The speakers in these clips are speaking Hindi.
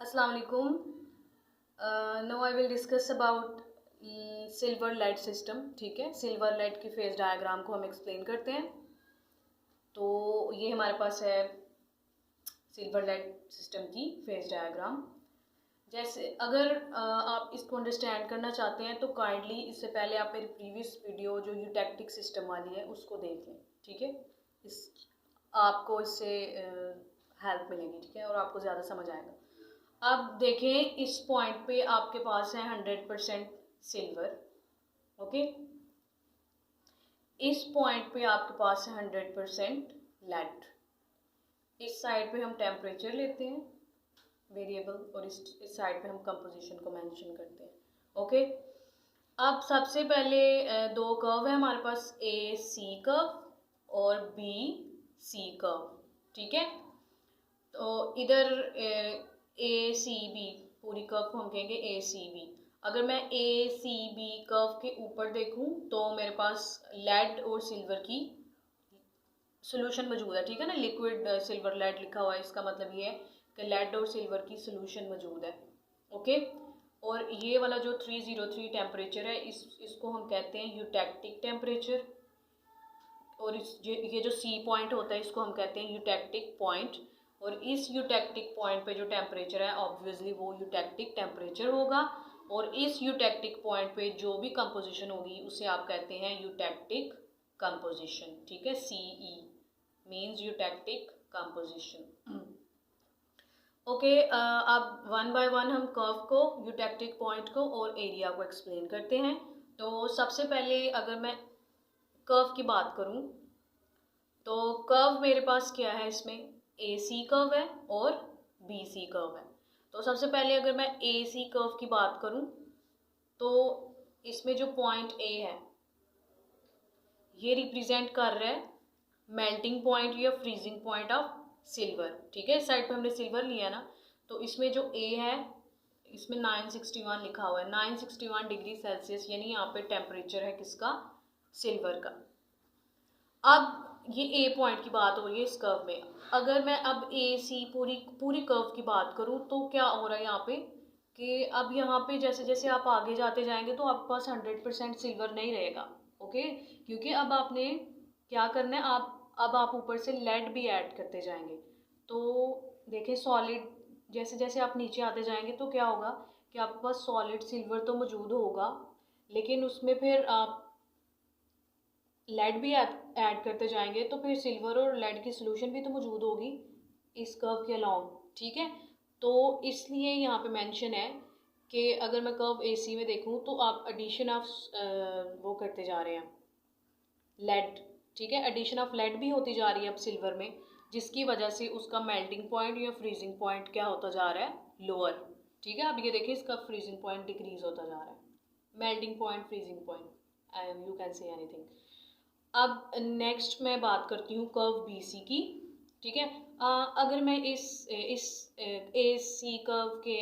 Assalamu alaikum. Now I will discuss about silver light system. ठीक है, सिल्वर लाइट की फेज डायग्राम को हम एक्सप्लेन करते हैं. तो ये हमारे पास है सिल्वर लाइट सिस्टम की फेज डायग्राम. जैसे अगर आप इसको अंडरस्टैंड करना चाहते हैं तो काइंडली इससे पहले आप मेरी प्रीवियस वीडियो जो यूटेक्टिक सिस्टम वाली है उसको देख लें. ठीक है, इस आपको इससे हेल्प मिलेगी. ठीक है, और आपको ज़्यादा समझ आएगा. अब देखें, इस पॉइंट पे आपके पास है 100% सिल्वर. ओके, इस पॉइंट पे आपके पास है 100% लेड. इस साइड पे हम टेम्परेचर लेते हैं वेरिएबल और इस साइड पे हम कंपोजिशन को मेंशन करते हैं. ओके, अब सबसे पहले दो कर्व है हमारे पास, ए सी कर्व और बी सी कर्व. ठीक है, तो इधर ए सी बी पूरी कर्व को हम कहेंगे ए सी बी. अगर मैं ए सी बी कर्व के ऊपर देखूं तो मेरे पास लेड और सिल्वर की सोल्यूशन मौजूद है. ठीक है ना, लिक्विड सिल्वर लेड लिखा हुआ है, इसका मतलब ये है कि लेड और सिल्वर की सोल्यूशन मौजूद है. ओके, और ये वाला जो 303 टेम्परेचर है इसको हम कहते हैं यूटेक्टिक टेम्परेचर. और ये जो सी पॉइंट होता है इसको हम कहते हैं यूटेक्टिक पॉइंट. और इस यूटेक्टिक पॉइंट पे जो टेम्परेचर है ऑब्वियसली वो यूटेक्टिक टेम्परेचर होगा. और इस यूटेक्टिक पॉइंट पे जो भी कंपोजिशन होगी उसे आप कहते हैं यूटेक्टिक कंपोजिशन. ठीक है, CE means eutectic composition. Okay, अब वन बाय वन हम कर्व को, यूटेक्टिक पॉइंट को और एरिया को एक्सप्लेन करते हैं. तो सबसे पहले अगर मैं कर्व की बात करूं तो कर्व मेरे पास क्या है, इसमें AC कर्व है और BC कर्व है. तो सबसे पहले अगर मैं AC कर्व की बात करूं तो इसमें जो पॉइंट A है ये रिप्रेजेंट कर रहा है मेल्टिंग पॉइंट या फ्रीजिंग पॉइंट ऑफ सिल्वर. ठीक है, इस साइड पे हमने सिल्वर लिया ना, तो इसमें जो A है इसमें 961 लिखा हुआ है. 961 डिग्री सेल्सियस यानी यहाँ पे टेम्परेचर है किसका, सिल्वर का. अब ये ए पॉइंट की बात हो रही है इस कर्व में. अगर मैं अब ए सी पूरी कर्व की बात करूँ तो क्या हो रहा है यहाँ पे कि अब यहाँ पे जैसे जैसे आप आगे जाते जाएंगे तो आपके पास 100% सिल्वर नहीं रहेगा. ओके, क्योंकि अब आपने क्या करना है, अब आप ऊपर से लेड भी ऐड करते जाएंगे. तो देखें, सॉलिड जैसे जैसे आप नीचे आते जाएंगे तो क्या होगा कि आपके पास सॉलिड सिल्वर तो मौजूद होगा, लेकिन उसमें फिर आप लेड भी ऐड करते जाएंगे तो फिर सिल्वर और लेड की सोल्यूशन भी तो मौजूद होगी इस कर्व के अलॉन्ग. ठीक है, तो इसलिए यहाँ पे मेंशन है कि अगर मैं कर्व AC में देखूँ तो आप एडिशन ऑफ वो करते जा रहे हैं लेड. ठीक है, एडिशन ऑफ लेड भी होती जा रही है अब सिल्वर में, जिसकी वजह से उसका मेल्टिंग पॉइंट या फ्रीजिंग पॉइंट क्या होता जा रहा है, लोअर. ठीक है, अब ये देखिए इसका फ्रीजिंग पॉइंट डिक्रीज होता जा रहा है. Melting point, freezing point, you can say anything. अब नेक्स्ट मैं बात करती हूँ कर्व BC की. ठीक है, अगर मैं इस AC कर्व के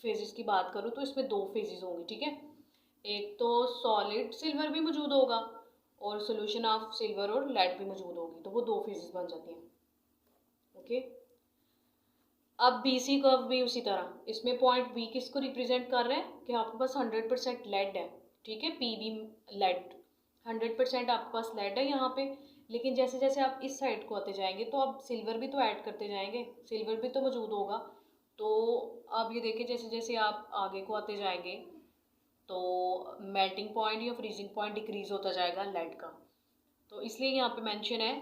फेजेस की बात करूँ तो इसमें दो फेजेस होंगे. ठीक है, एक तो सॉलिड सिल्वर भी मौजूद होगा और सोल्यूशन ऑफ सिल्वर और लेड भी मौजूद होगी, तो वो दो फेजेस बन जाती हैं. ओके, अब BC कर्व भी उसी तरह, इसमें पॉइंट B किसको रिप्रेजेंट कर रहे हैं कि आपके पास 100% लेड है. ठीक है, PB लेड 100% आपके पास लेड है यहाँ पे. लेकिन जैसे जैसे आप इस साइड को आते जाएंगे तो आप सिल्वर भी तो ऐड करते जाएंगे, सिल्वर भी तो मौजूद होगा. तो अब ये देखिए जैसे जैसे आप आगे को आते जाएंगे तो मेल्टिंग पॉइंट या फ्रीजिंग पॉइंट डिक्रीज होता जाएगा लेड का. तो इसलिए यहाँ पे मेंशन है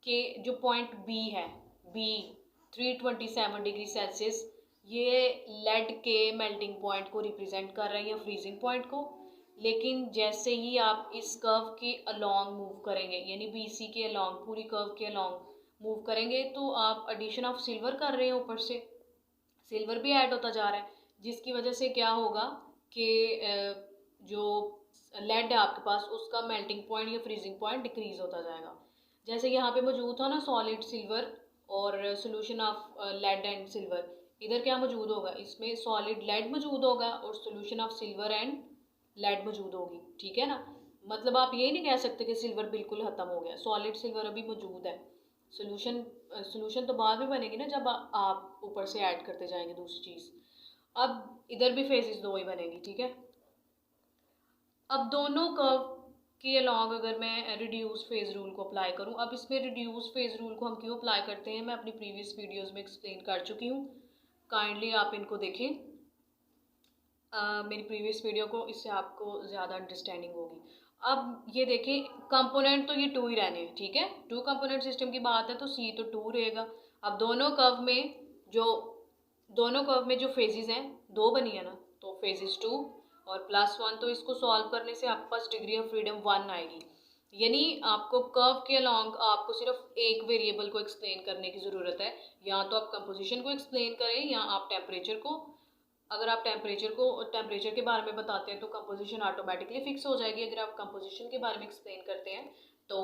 कि जो पॉइंट B है, B 327 डिग्री सेल्सियस, ये लेड के मेल्टिंग पॉइंट को रिप्रेजेंट कर रहे हैं या फ्रीजिंग पॉइंट को. लेकिन जैसे ही आप इस कर्व के अलॉन्ग मूव करेंगे यानी BC के अलॉन्ग, पूरी कर्व के अलॉन्ग मूव करेंगे तो आप एडिशन ऑफ सिल्वर कर रहे हैं, ऊपर से सिल्वर भी ऐड होता जा रहा है, जिसकी वजह से क्या होगा कि जो लेड है आपके पास उसका मेल्टिंग पॉइंट या फ्रीजिंग पॉइंट डिक्रीज होता जाएगा. जैसे यहाँ पे मौजूद था ना सॉलिड सिल्वर और solution of lead and silver, इधर क्या मौजूद होगा, इसमें सॉलिड लेड मौजूद होगा और solution of silver and lead मौजूद होगी. ठीक है ना, मतलब आप ये नहीं कह सकते कि सिल्वर बिल्कुल ख़त्म हो गया, सॉलिड सिल्वर अभी मौजूद है. सोल्यूशन तो बाद में बनेगी ना, जब आप ऊपर से ऐड करते जाएंगे दूसरी चीज़। अब इधर भी फेजेस दो ही बनेगी, ठीक है। अब दोनों कर्व के अलॉन्ग अगर मैं रिड्यूस फेज रूल को अप्लाई करूं, अब इसमें रिड्यूस फेज रूल को हम क्यों अप्लाई करते हैं मैं अपनी प्रीवियस वीडियोस में एक्सप्लेन कर चुकी हूँ, काइंडली आप इनको देखें, मेरी प्रीवियस वीडियो को, इससे आपको ज़्यादा अंडरस्टैंडिंग होगी। अब ये देखें, कंपोनेंट तो ये 2 ही रहने हैं, ठीक है, 2 कंपोनेंट सिस्टम की बात है तो सी तो 2 रहेगा। अब दोनों कर्व में जो फेजेस हैं 2 बनी है ना, तो फेजेस 2 और +1, तो इसको सॉल्व करने से आपके पास डिग्री ऑफ फ्रीडम 1 आएगी। यानी आपको कर्व के अलॉन्ग आपको सिर्फ एक वेरिएबल को एक्सप्लेन करने की ज़रूरत है, या तो आप कंपोजिशन को एक्सप्लेन करें या आप टेम्परेचर को। अगर आप टेम्परेचर के बारे में बताते हैं तो कंपोजिशन ऑटोमेटिकली फिक्स हो जाएगी, अगर आप कंपोजिशन के बारे में एक्सप्लेन करते हैं तो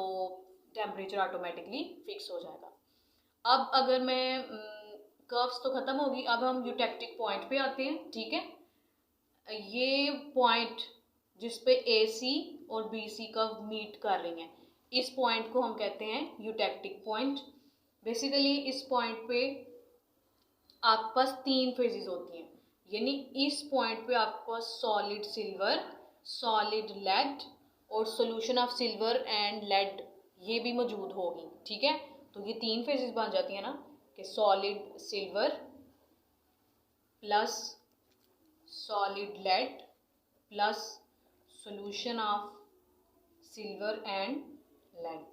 टेम्परेचर ऑटोमेटिकली फिक्स हो जाएगा। अब अगर मैं कर्व्स तो ख़त्म होगी, अब हम यूटेक्टिक पॉइंट पे आते हैं, ठीक है। ये पॉइंट जिस पे AC और BC कर्व मीट कर रही हैं, इस पॉइंट को हम कहते हैं यूटेक्टिक पॉइंट। बेसिकली इस पॉइंट पे आपके पास 3 फेजेस होती हैं, यानी इस पॉइंट पे आपके पास सॉलिड सिल्वर, सॉलिड लेड और solution of silver and lead ये भी मौजूद होगी, ठीक है। तो ये 3 फेजेस बन जाती है ना, कि solid silver plus solid lead plus solution of silver and lead,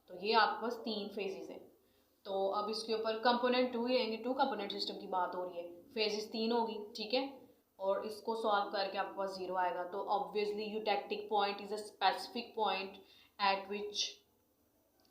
तो ये आपके पास 3 फेजेस हैं। तो अब इसके ऊपर कंपोनेंट 2 ही रहेंगे, 2 कंपोनेंट सिस्टम की बात हो रही है, फेजेस 3 होगी, ठीक है, और इसको सॉल्व करके आपके पास 0 आएगा। तो obviously eutectic point is a specific point at which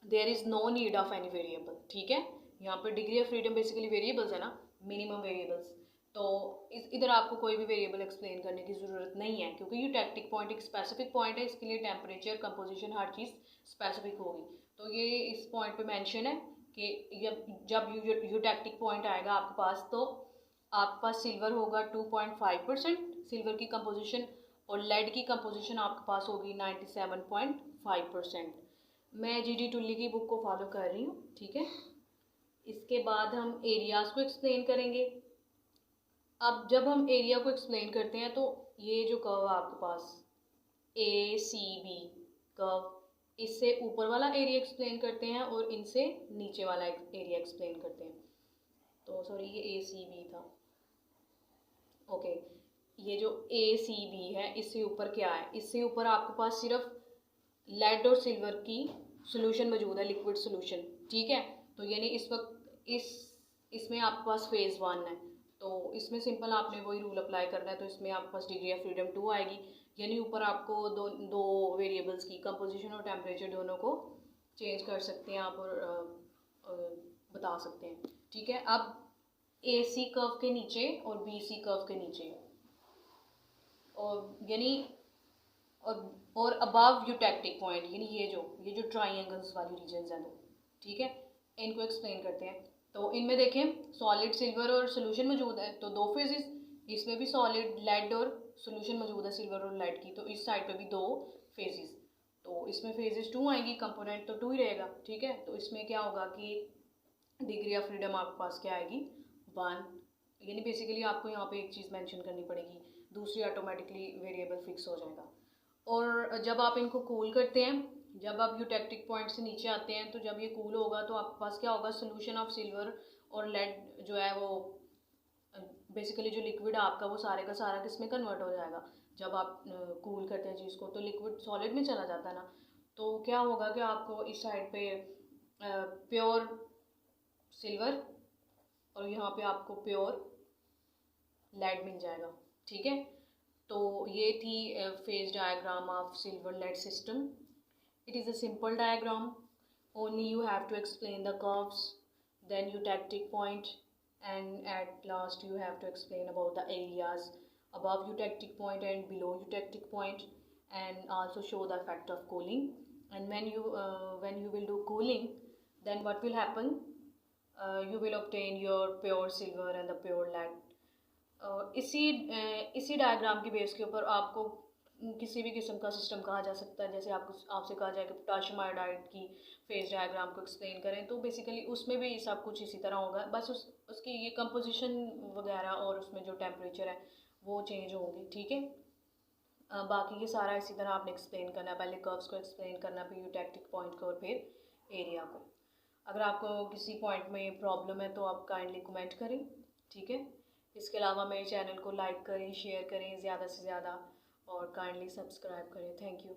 there is no need of any variable, ठीक है। यहाँ पर degree of freedom basically variables है ना, मिनिमम वेरिएबल्स, तो इधर आपको कोई भी वेरिएबल एक्सप्लेन करने की ज़रूरत नहीं है, क्योंकि यूटेक्टिक पॉइंट एक स्पेसिफिक पॉइंट है, इसके लिए टेम्परेचर, कंपोजिशन, हर चीज़ स्पेसिफिक होगी। तो ये इस पॉइंट पे मेंशन है कि जब यूटेक्टिक पॉइंट आएगा आपके पास, तो आपके पास सिल्वर होगा 2.5% सिल्वर की कंपोजिशन, और लेड की कंपोजिशन आपके पास होगी 97.5%। मैं GD टुल्ली की बुक को फॉलो कर रही हूँ, ठीक है। इसके बाद हम एरियाज़ को एक्सप्लेन करेंगे। अब जब हम एरिया को एक्सप्लेन करते हैं तो ये जो कर्व है आपके पास ACB कर्व, इससे ऊपर वाला एरिया एक्सप्लेन करते हैं और इनसे नीचे वाला एरिया एक्सप्लेन करते हैं। तो सॉरी, ये ACB था, ओके। ये जो ACB है, इससे ऊपर क्या है, इससे ऊपर आपके पास सिर्फ लेड और सिल्वर की सोल्यूशन मौजूद है, लिक्विड सोल्यूशन, ठीक है। तो यानी इस वक्त इसमें आपके पास फेज़ 1 है, तो इसमें सिंपल आपने वही रूल अप्लाई करना है, तो इसमें आपके पास डिग्री ऑफ फ्रीडम 2 आएगी, यानी ऊपर आपको दो वेरिएबल्स की कंपोजिशन और टेम्परेचर दोनों को चेंज कर सकते हैं आप और बता सकते हैं, ठीक है। अब AC कर्व के नीचे और BC कर्व के नीचे और यानी और अबव यूटेक्टिक पॉइंट, यानी ये जो ट्राइंगल्स वाली रीजन्स हैं, ठीक है, इनको एक्सप्लेन करते हैं। तो इनमें देखें सॉलिड सिल्वर और सोल्यूशन मौजूद है, तो 2 फेजेस, इसमें भी सॉलिड लेड और सोल्यूशन मौजूद है सिल्वर और लेड की, तो इस साइड पे भी 2 फेजेस, तो इसमें फेजेस 2 आएंगी, कंपोनेंट तो 2 ही रहेगा, ठीक है। तो इसमें क्या होगा कि डिग्री ऑफ फ्रीडम आपके पास क्या आएगी 1, यानी बेसिकली आपको यहाँ पे एक चीज़ मेंशन करनी पड़ेगी, दूसरी ऑटोमेटिकली वेरिएबल फिक्स हो जाएगा। और जब आप इनको कूल करते हैं, जब आप यूटेक्टिक पॉइंट से नीचे आते हैं, तो जब ये कूल होगा तो आपके पास क्या होगा, सोल्यूशन ऑफ सिल्वर और लेड जो है वो बेसिकली जो लिक्विड है आपका, वो सारे का सारा किस में कन्वर्ट हो जाएगा। जब आप कूल करते हैं चीज़ को तो लिक्विड सॉलिड में चला जाता है ना, तो क्या होगा कि आपको इस साइड पे प्योर सिल्वर और यहाँ पे आपको प्योर लेड मिल जाएगा, ठीक है। तो ये थी phase diagram of silver lead system. It is a simple diagram, only you have to explain the curves, then eutectic point, and at last you have to explain about the areas above eutectic point and below eutectic point, and also show the effect of cooling. And when you will do cooling, then what will happen, you will obtain your pure silver and the pure lead. इसी डायग्राम की बेस के ऊपर आपको किसी भी किस्म का सिस्टम कहा जा सकता है। जैसे आपसे कहा जाए कि पोटाशियम आयोडाइड की फेज डायग्राम को एक्सप्लेन करें, तो बेसिकली उसमें भी सब कुछ इसी तरह होगा, बस उसकी ये कंपोजिशन वगैरह और उसमें जो टेम्परेचर है वो चेंज होंगे, ठीक है। बाकी ये सारा इसी तरह आपने एक्सप्लेन करना है, पहले कर्व्स को एक्सप्लेन करना, फिर यूटेक्टिक पॉइंट को और फिर एरिया को। अगर आपको किसी पॉइंट में प्रॉब्लम है तो आप काइंडली कमेंट करें, ठीक है। इसके अलावा मेरे चैनल को लाइक करें, शेयर करें ज़्यादा से ज़्यादा, और काइंडली सब्सक्राइब करें। Thank you.